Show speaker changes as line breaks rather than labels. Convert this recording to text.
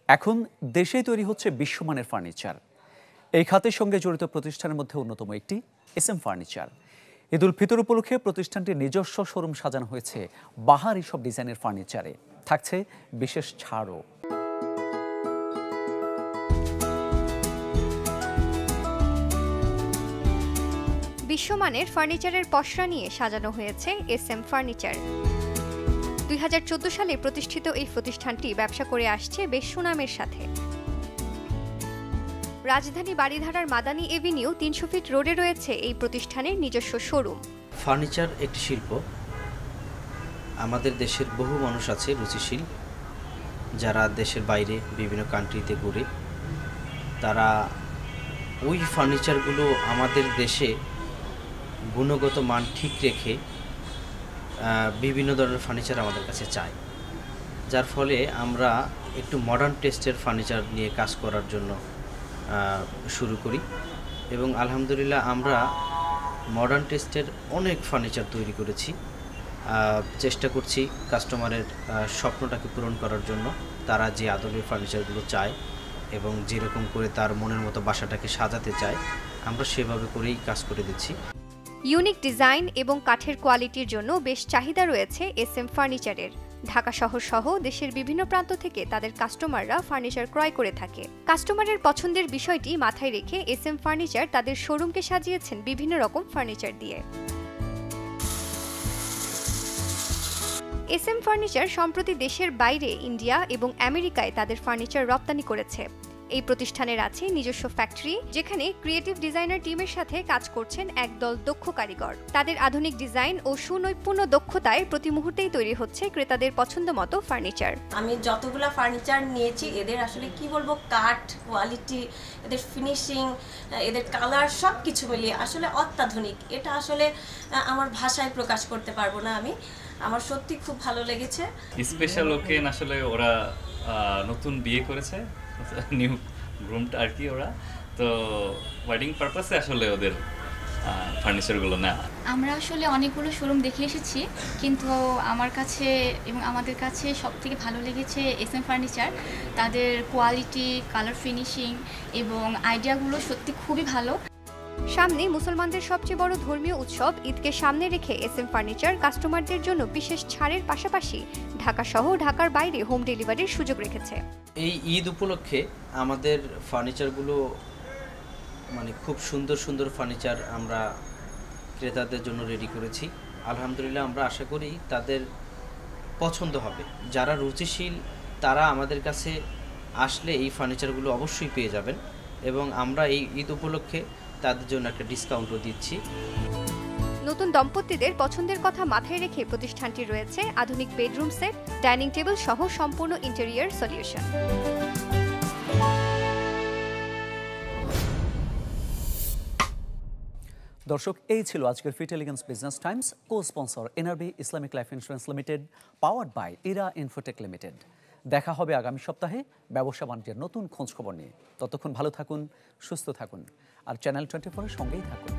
এখন দেশেই তৈরি হচ্ছে বিশ্বমানের ফার্নিচার। এই খাতের সঙ্গে জড়িত প্রতিষ্ঠানের মধ্যে অন্যতম একটি SM ফার্নিচার। ঈদ উল ফিতর উপলক্ষে প্রতিষ্ঠানটির নিজস্ব শোরুম সাজানো হয়েছে বাহারি সব ডিজাইনের ফার্নিচারে। থাকছে বিশেষ ছাড়ও।
বিশ্বমানের ফার্নিচারের পসরা নিয়ে সাজানো হয়েছে SM ফার্নিচার। 2014 সালে প্রতিষ্ঠিত এই প্রতিষ্ঠানটি ব্যবসা করে আসছে বেশ সুনামের সাথে। রাজধানী বারিধারার মাদানী এভিনিউ 300 ফিট রোডে রয়েছে এই প্রতিষ্ঠানের নিজস্ব শোরুম।
ফার্নিচার একটি শিল্প। আমাদের দেশের বহু মানুষ আছে রুচিশীল, যারা দেশের বাইরে বিভিন্ন কান্ট্রিতে ঘুরে, তারা ওই ফার্নিচারগুলো আমাদের দেশে গুণগত মান ঠিক রেখে বিভিন্ন ধরনের ফার্নিচার আমাদের কাছে চায়, যার ফলে আমরা একটু মডার্ন টেস্টের ফার্নিচার নিয়ে কাজ করার জন্য শুরু করি এবং আলহামদুলিল্লাহ আমরা মডার্ন টেস্টের অনেক ফার্নিচার তৈরি করেছি। চেষ্টা করছি কাস্টমারের স্বপ্নটাকে পূরণ করার জন্য, তারা যে আদলের ফার্নিচারগুলো চায় এবং যেরকম করে তার মনের মতো বাসাটাকে সাজাতে চায় আমরা সেভাবে করেই কাজ করে দিচ্ছি।
ইউনিক ডিজাইন এবং কাঠের কোয়ালিটির জন্য বেশ চাহিদা রয়েছে SM ফার্নিচারের। ঢাকা শহর সহ দেশের বিভিন্ন প্রান্ত থেকে তাদের কাস্টমাররা ফার্নিচার ক্রয় করে থাকে। কাস্টমারের পছন্দের বিষয়টি মাথায় রেখে SM ফার্নিচার তাদের শোরুমকে সাজিয়েছেন বিভিন্ন রকম ফার্নিচার দিয়ে। SM ফার্নিচার সম্প্রতি দেশের বাইরে ইন্ডিয়া এবং আমেরিকায় তাদের ফার্নিচার রপ্তানি করেছে। এই প্রতিষ্ঠানের আছে নিজস্ব ফ্যাক্টরি, যেখানে ক্রিয়েটিভ ডিজাইনার টিমের সাথে কাজ করছেন একদল দক্ষ কারিগর। তাদের আধুনিক ডিজাইন ও সুনৈপুণ্য দক্ষতায় প্রতি মুহূর্তেই তৈরি হচ্ছে ক্রেতাদের পছন্দ মতো ফার্নিচার।
আমি যতগুলো ফার্নিচার নিয়েছি, এদের আসলে কি বলবো, কাঠ কোয়ালিটি, এদের ফিনিশিং, এদের কালার সব কিছু মিলিয়ে আসলে অত্যাধুনিক। এটা আসলে আমার ভাষায় প্রকাশ করতে পারবো না আমি। আমার সত্যি খুব ভালো লেগেছে।
স্পেশাল ওকেন, আসলে ওরা নতুন বিয়ে করেছে, নিউ গ্রুমড আর কি, ওরা তো ওয়েডিং পারপাসে আসলে ওদের ফার্নিচারগুলো না।
আমরা আসলে অনেকগুলো শোরুম দেখে এসেছি, কিন্তু আমার কাছে এবং আমাদের কাছে সবথেকে ভালো লেগেছে SM ফার্নিচার। তাদের কোয়ালিটি, কালার ফিনিশিং এবং আইডিয়াগুলো সত্যি খুবই ভালো।
সামনে মুসলমানদের সবচেয়ে বড় ধর্মীয় উৎসব ঈদকে সামনে রেখে SM ফার্নিচার কাস্টমারদের জন্য বিশেষ ছাড়ের পাশাপাশি ঢাকা সহ ঢাকার বাইরে হোম ডেলিভারির সুযোগ রেখেছে।
এই ঈদ উপলক্ষে আমাদের ফার্নিচারগুলো খুব সুন্দর সুন্দর ফার্নিচার আমরা ক্রেতাদের জন্য রেডি করেছি। আলহামদুলিল্লাহ আমরা আশা করি তাদের পছন্দ হবে। যারা রুচিশীল তারা আমাদের কাছে আসলে এই ফার্নিচারগুলো অবশ্যই পেয়ে যাবেন এবং আমরা এই ঈদ উপলক্ষে তাদের জন্য একটা ডিসকাউন্টও দিচ্ছি।
নতুন দম্পতিদের পছন্দের কথা মাথায় রেখে প্রতিষ্ঠানটি রয়েছে আধুনিক বেডরুম সেট, ডাইনিং টেবিল সহ সম্পূর্ণ ইন্টেরিয়র সলিউশন।
দর্শক, এই ছিল আজকের fit elegance business times. Co sponsor NRB Islamic life insurance limited, powered by Era InfoTech লিমিটেড। দেখা হবে আগামী সপ্তাহে ব্যবসা বাণিজ্যের নতুন খোঁজ খবর নিয়ে। ততক্ষণ ভালো থাকুন, সুস্থ থাকুন আর চ্যানেল 24-এর সঙ্গেই থাকুন।